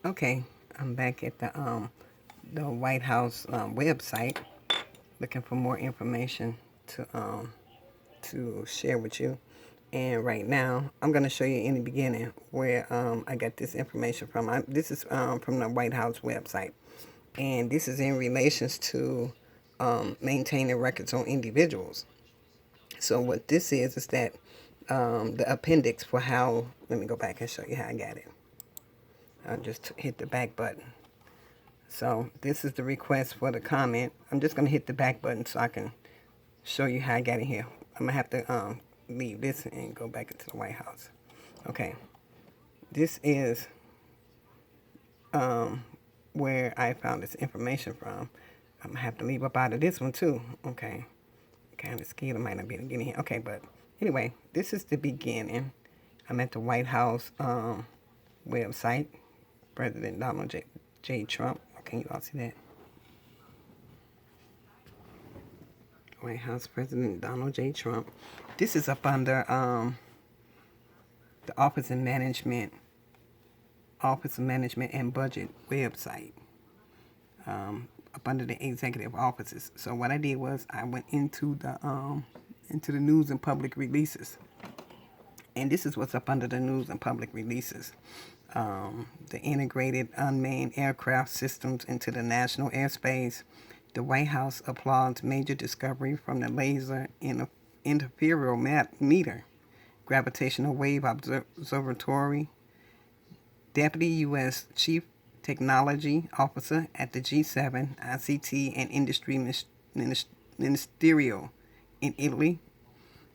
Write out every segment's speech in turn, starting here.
Okay, I'm back at the White House website looking for more information to share with you. And right now, I'm going to show you in the beginning where I got this information from. This is from the White House website, and this is in relations to maintaining records on individuals. So what this is that the appendix for how. Let me go back and show you how I got it. I'll just hit the back button. So this is the request for the comment. I'm just going to hit the back button so I can show you how I got in here. I'm going to have to leave this and go back into the White House. Okay. This is where I found this information from. I'm going to have to leave up out of this one too. Okay. Kind of scared I might not be able to get in here. Okay, but anyway, this is the beginning. I'm at the White House website. President Donald J. Trump. Can you all see that? White House President Donald J. Trump. This is up under the Office of Management and Budget website. Up under the executive offices. So what I did was I went into the news and public releases, and this is what's up under the news and public releases. The integrated unmanned aircraft systems into the national airspace. The White House applauds major discovery from the laser interferometer gravitational wave observatory. Deputy U.S. Chief Technology Officer at the G7 ICT and Industry Ministerial in Italy.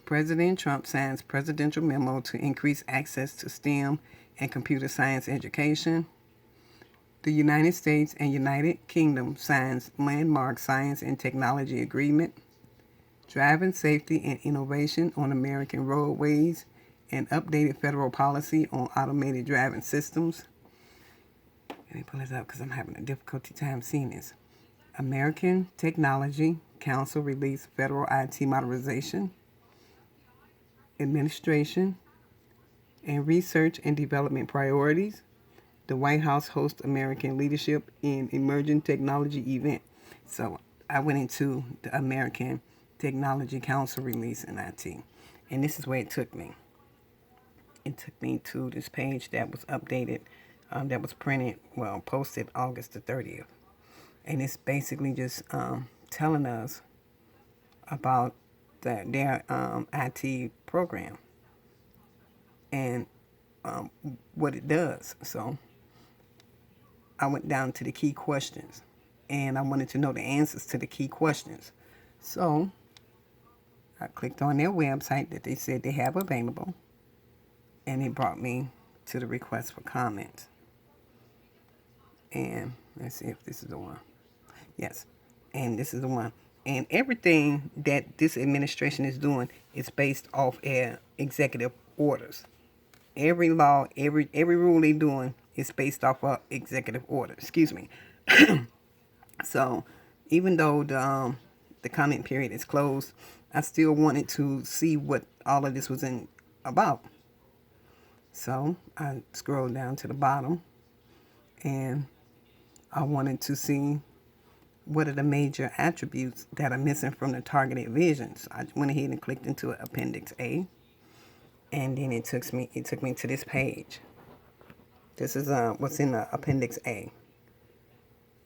President Trump signs presidential memo to increase access to STEM and computer science education. The United States and United Kingdom signs landmark science and technology agreement. Driving safety and innovation on American roadways and updated federal policy on automated driving systems. Let me pull this up because I'm having a difficulty time seeing this. American Technology Council released federal IT modernization, administration, and research and development priorities. The White House hosts American Leadership in Emerging Technology event. So I went into the American Technology Council release in IT, and this is where it took me. It took me to this page that was updated, that was posted August the 30th. And it's basically just telling us about their IT program and what it does. So I went down to the key questions, and I wanted to know the answers to the key questions. So I clicked on their website that they said they have available, and it brought me to the request for comments. And let's see if this is the one. Yes, and this is the one. And everything that this administration is doing is based off executive orders. Every law, every rule they're doing is based off of executive order. Excuse me. So even though the comment period is closed, I still wanted to see what all of this was about. So I scrolled down to the bottom, and I wanted to see what are the major attributes that are missing from the targeted visions. I went ahead and clicked into Appendix A, and then it took me to this page. This is what's in the Appendix A,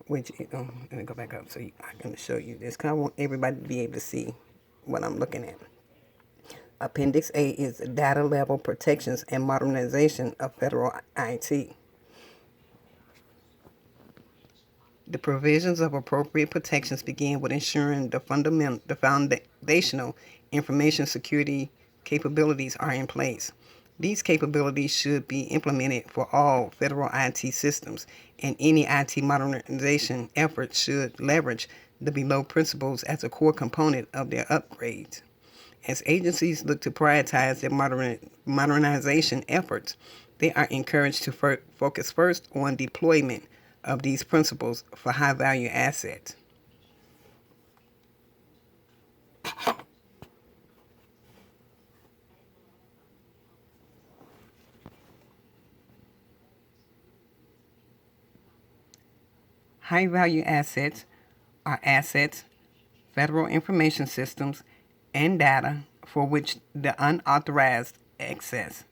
which let me go back up so I can show you this. Cause I want everybody to be able to see what I'm looking at. Appendix A is data level protections and modernization of federal IT. The provisions of appropriate protections begin with ensuring the foundational information security capabilities are in place. These capabilities should be implemented for all federal IT systems, and any IT modernization efforts should leverage the below principles as a core component of their upgrades. As agencies look to prioritize their modernization efforts, they are encouraged to focus first on deployment of these principles for high-value assets. High-value assets are assets, federal information systems, and data for which the unauthorized access,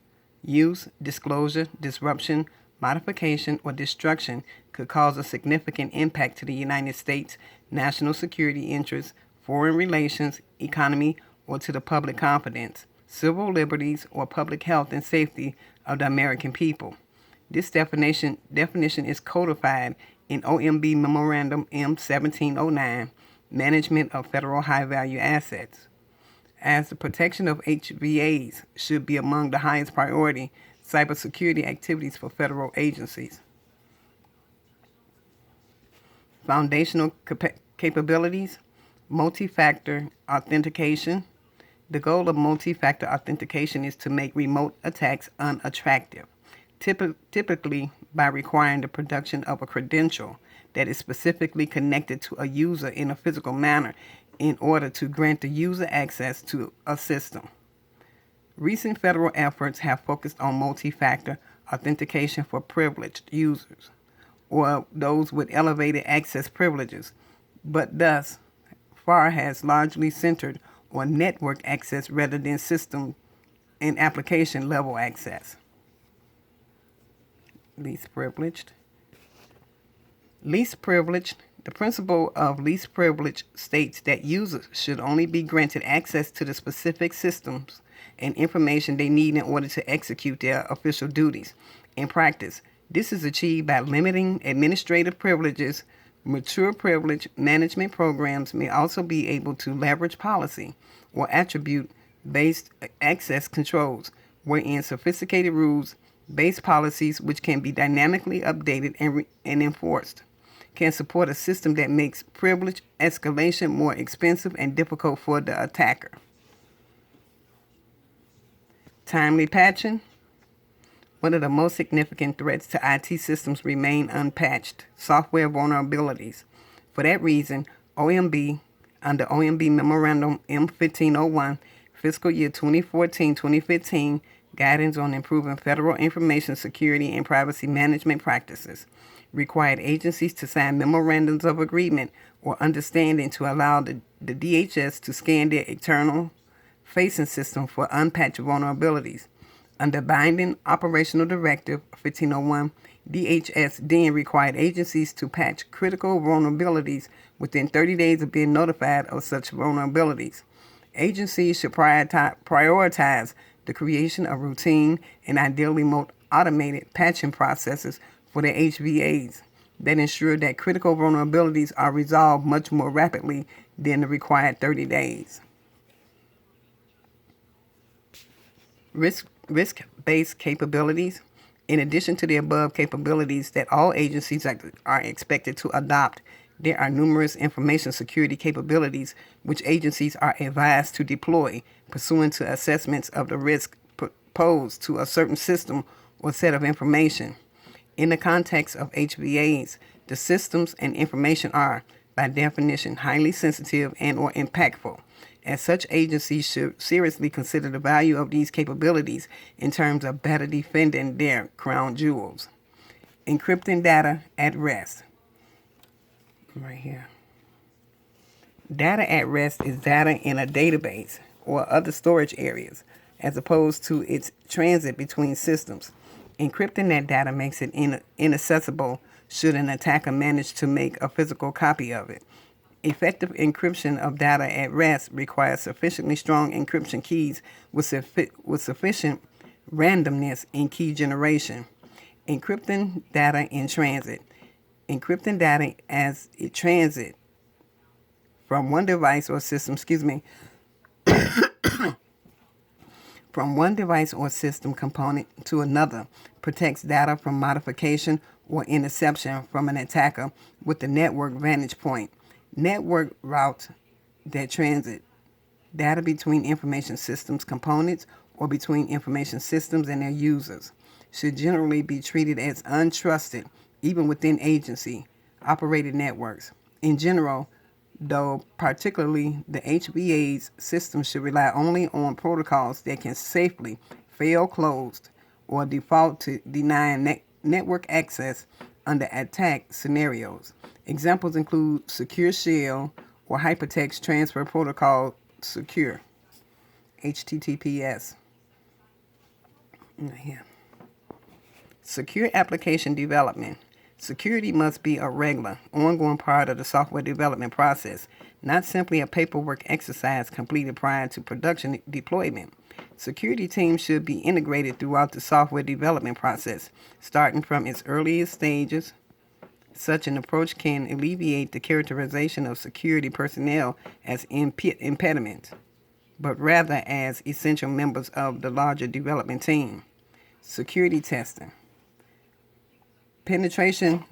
use, disclosure, disruption, modification, or destruction could cause a significant impact to the United States' national security interests, foreign relations, economy, or to the public confidence, civil liberties, or public health and safety of the American people. This definition is codified in OMB Memorandum M1709, Management of Federal High-Value Assets. As the protection of HVAs should be among the highest priority cybersecurity activities for federal agencies. Foundational capabilities, multi-factor authentication. The goal of multi-factor authentication is to make remote attacks unattractive, typically by requiring the production of a credential that is specifically connected to a user in a physical manner in order to grant the user access to a system. Recent federal efforts have focused on multi-factor authentication for privileged users or those with elevated access privileges, but thus far has largely centered on network access rather than system and application level access. Least privileged. Least privileged. The principle of least privilege states that users should only be granted access to the specific systems and information they need in order to execute their official duties. In practice, this is achieved by limiting administrative privileges. Mature privilege management programs may also be able to leverage policy or attribute-based access controls, wherein sophisticated rules-based policies, which can be dynamically updated and enforced, can support a system that makes privilege escalation more expensive and difficult for the attacker. Timely patching. One of the most significant threats to IT systems remain unpatched software vulnerabilities. For that reason, OMB, under OMB Memorandum M1501, Fiscal Year 2014-2015, Guidance on Improving Federal Information Security and Privacy Management Practices, required agencies to sign memorandums of agreement or understanding to allow the DHS to scan their external facing system for unpatched vulnerabilities. Under Binding Operational Directive 1501, DHS then required agencies to patch critical vulnerabilities within 30 days of being notified of such vulnerabilities. Agencies should prioritize the creation of routine and ideally more automated patching processes for their HVAs that ensure that critical vulnerabilities are resolved much more rapidly than the required 30 days. Risk-based capabilities. In addition to the above capabilities that all agencies are expected to adopt, there are numerous information security capabilities which agencies are advised to deploy pursuant to assessments of the risk posed to a certain system or set of information. In the context of HVAs, the systems and information are, by definition, highly sensitive and or impactful. As such, agencies should seriously consider the value of these capabilities in terms of better defending their crown jewels. Encrypting data at rest. Right here. Data at rest is data in a database or other storage areas, as opposed to its transit between systems. Encrypting that data makes it inaccessible should an attacker manage to make a physical copy of it. Effective encryption of data at rest requires sufficiently strong encryption keys with sufficient randomness in key generation. Encrypting data in transit. Encrypting data as it transit from one device or system, from one device or system component to another protects data from modification or interception from an attacker with the network vantage point. Network routes that transit data between information systems components or between information systems and their users should generally be treated as untrusted, even within agency operated networks. In general, though, particularly the HVA's system should rely only on protocols that can safely fail closed or default to denying network access under attack scenarios. Examples include Secure Shell or Hypertext Transfer Protocol Secure, HTTPS. Here. Secure application development. Security must be a regular, ongoing part of the software development process, not simply a paperwork exercise completed prior to production deployment. Security teams should be integrated throughout the software development process, starting from its earliest stages. Such an approach can alleviate the characterization of security personnel as impediments, but rather as essential members of the larger development team. Security testing. Penetration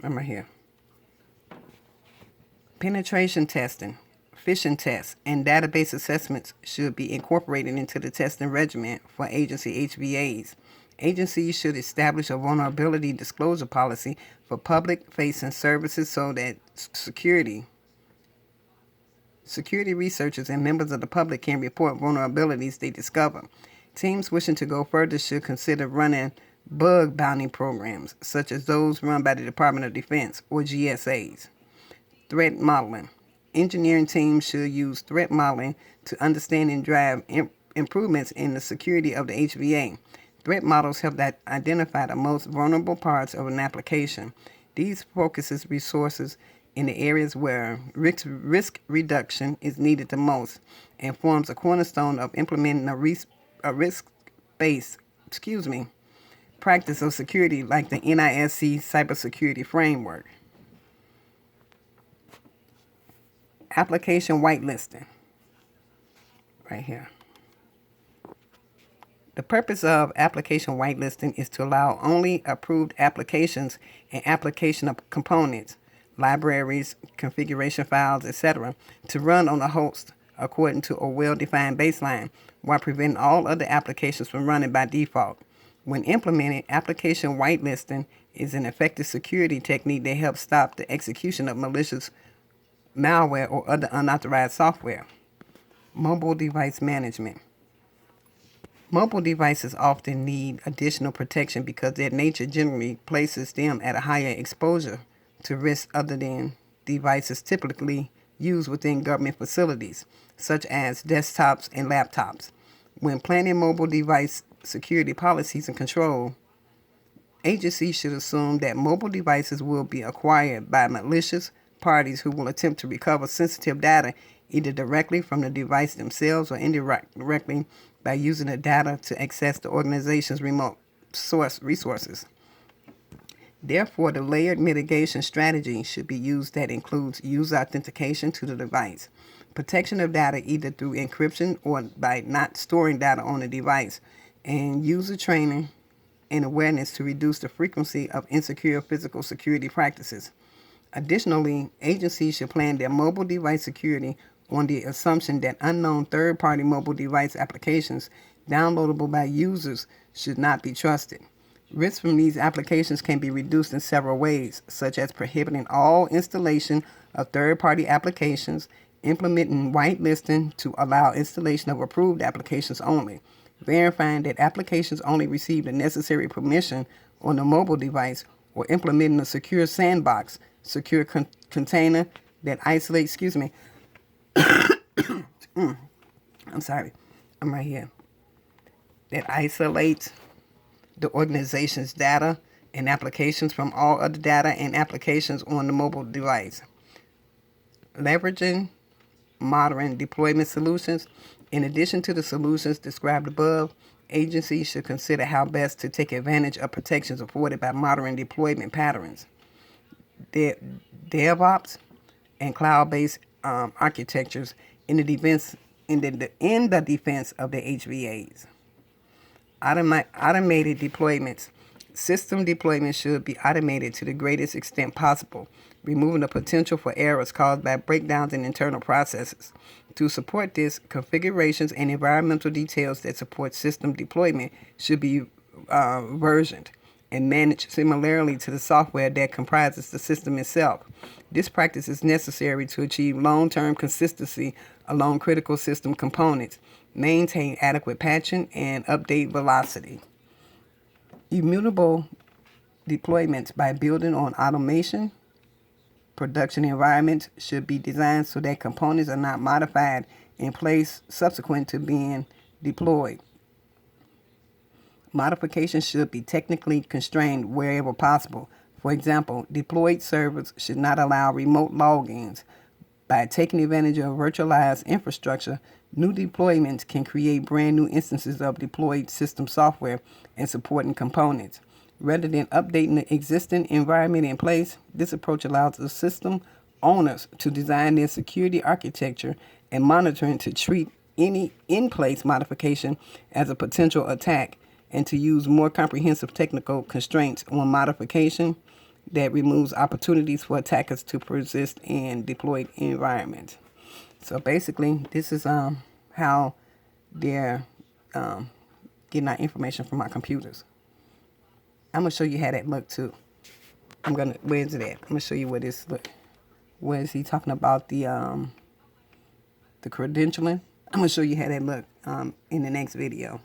testing, phishing tests, and database assessments should be incorporated into the testing regimen for agency HVAs. Agencies should establish a vulnerability disclosure policy for public-facing services so that security researchers and members of the public can report vulnerabilities they discover. Teams wishing to go further should consider running bug bounty programs, such as those run by the Department of Defense or GSAs. Threat modeling. Engineering teams should use threat modeling to understand and drive improvements in the security of the HVA. Threat models help identify the most vulnerable parts of an application. These focuses resources in the areas where risk reduction is needed the most and forms a cornerstone of implementing a risk-based practice of security like the NISC cybersecurity framework. Application whitelisting. Right here. The purpose of application whitelisting is to allow only approved applications and application components, libraries, configuration files, etc., to run on the host according to a well-defined baseline, while preventing all other applications from running by default. When implemented, application whitelisting is an effective security technique that helps stop the execution of malicious malware or other unauthorized software. Mobile device management. Mobile devices often need additional protection because their nature generally places them at a higher exposure to risks other than devices typically used within government facilities, such as desktops and laptops. When planning mobile device security policies and control, agencies should assume that mobile devices will be acquired by malicious parties who will attempt to recover sensitive data either directly from the device themselves or indirectly by using the data to access the organization's remote source resources. Therefore, the layered mitigation strategy should be used that includes user authentication to the device, protection of data either through encryption or by not storing data on the device, and user training and awareness to reduce the frequency of insecure physical security practices. Additionally, agencies should plan their mobile device security on the assumption that unknown third-party mobile device applications downloadable by users should not be trusted. Risks from these applications can be reduced in several ways, such as prohibiting all installation of third-party applications, implementing whitelisting to allow installation of approved applications only, verifying that applications only receive the necessary permission on the mobile device, or implementing a secure sandbox, secure container that isolates, that isolates the organization's data and applications from all other data and applications on the mobile device. Leveraging modern deployment solutions. In addition to the solutions described above, agencies should consider how best to take advantage of protections afforded by modern deployment patterns. DevOps and cloud-based architectures in the defense of the HVAs. Automated deployments. System deployment should be automated to the greatest extent possible, removing the potential for errors caused by breakdowns in internal processes. To support this, configurations and environmental details that support system deployment should be versioned and managed similarly to the software that comprises the system itself. This practice is necessary to achieve long-term consistency along critical system components, maintain adequate patching, and update velocity. Immutable deployments by building on automation Production environments should be designed so that components are not modified in place subsequent to being deployed. Modifications should be technically constrained wherever possible. For example, deployed servers should not allow remote logins. By taking advantage of virtualized infrastructure, new deployments can create brand new instances of deployed system software and supporting components. Rather than updating the existing environment in place, this approach allows the system owners to design their security architecture and monitoring to treat any in-place modification as a potential attack and to use more comprehensive technical constraints on modification that removes opportunities for attackers to persist in deployed environments. So basically, this is how they're getting our information from our computers. I'm gonna show you how that look too. Where's it at? I'm gonna show you where this look. Where is he talking about the credentialing? I'm gonna show you how that look in the next video.